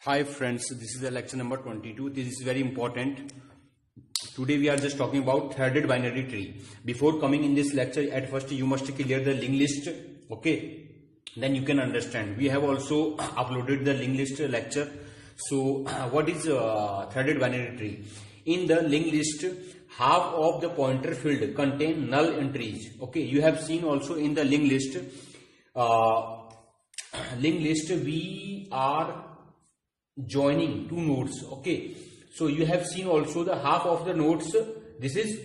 Hi friends, this is the lecture number 22. This is very important. Today we are just talking about threaded binary tree. Before coming in this lecture, at first you must clear the linked list. Okay, then you can understand. We have also uploaded the linked list lecture. So what is threaded binary tree? In the linked list, half of the pointer field contain null entries. Okay, you have seen also in the linked list. We are joining two nodes. Okay, so you have seen also the half of the nodes. This is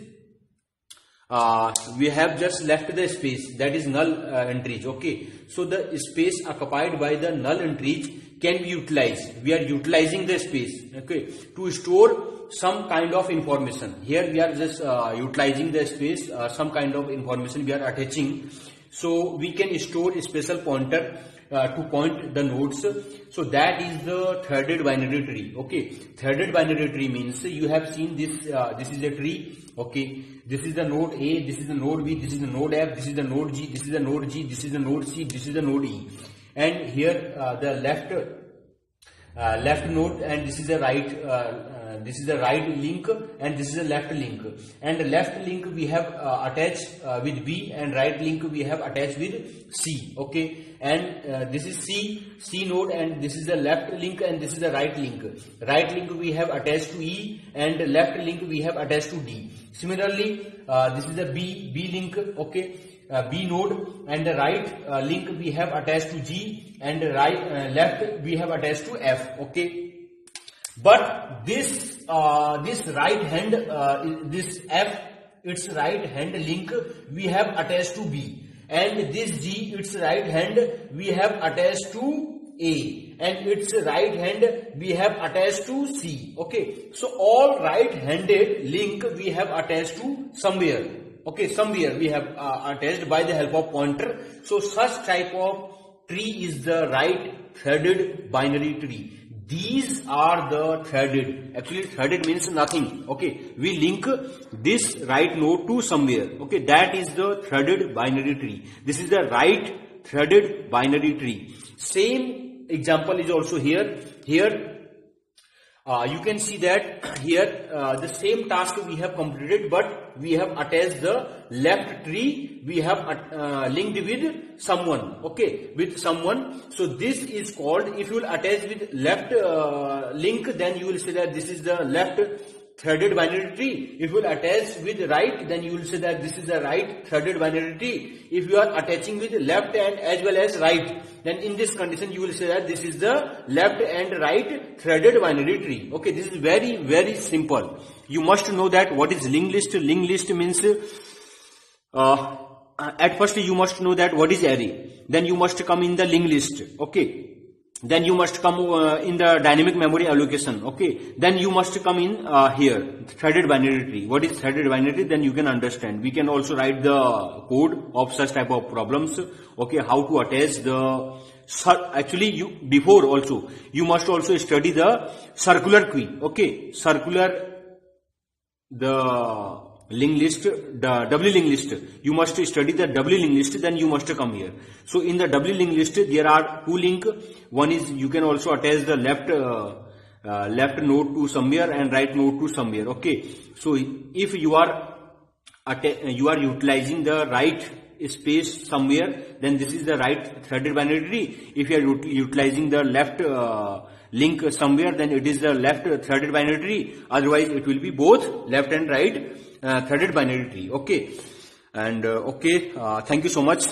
we have just left the space, that is null entries. Okay, so the space occupied by the null entries can be utilized. We are utilizing the space, okay, to store some kind of information. Here we are just utilizing the space, some kind of information we are attaching. So we can store a special pointer to point the nodes. So that is the threaded binary tree. Okay, threaded binary tree means you have seen this. This is a tree. Okay, this is the node A, this is the node B, this is the node F, this is the node G, this is the node G, this is the node C, this is the node E. And here the left node, and this is the right link, and this is the left link. And the left link we have attached with B, and right link we have attached with C. Okay, and this is C node, and this is the left link, and this is the right link. Right link we have attached to E, and left link we have attached to D. Similarly, this is the B link. Okay, B node, and the right link we have attached to G, and the left we have attached to F. Okay, but this right hand, this F, its right hand link we have attached to B, and this G, its right hand we have attached to A, and its right hand we have attached to C. Okay, so all right handed link we have attached to somewhere. Okay, somewhere we have attached by the help of pointer. So such type of tree is the right threaded binary tree. These are the threaded. Actually, threaded means nothing. Okay, we link this right node to somewhere. Okay, that is the threaded binary tree. This is the right threaded binary tree. Same example is also here. Here you can see that here the same task we have completed, but we have attached the left tree, we have linked with someone. Okay, with someone. So this is called, if you will attach with left link, then you will say that this is the left threaded binary tree. If you will attach with right, then you will say that this is the right threaded binary tree. If you are attaching with left and as well as right, then in this condition you will say that this is the left and right threaded binary tree. Okay, this is very, very simple. You must know that what is linked list. Linked list means at first you must know that what is array. Then you must come in the linked list. Okay. Then you must come in the dynamic memory allocation. Okay, then you must come in here, threaded binary tree. What is threaded binary tree? Then you can understand. We can also write the code of such type of problems. Okay, how to attach the actually before also you must also study the circular queue. Okay, the linked list, the doubly linked list. You must study the doubly linked list, then you must come here. So in the doubly linked list there are two links. One is you can also attach the left node to somewhere and right node to somewhere. Okay, so if you are utilizing the right space somewhere, then this is the right threaded binary tree. If you are utilizing the left link somewhere, then it is the left threaded binary tree. Otherwise it will be both left and right threaded binary tree. Okay, and okay, thank you so much.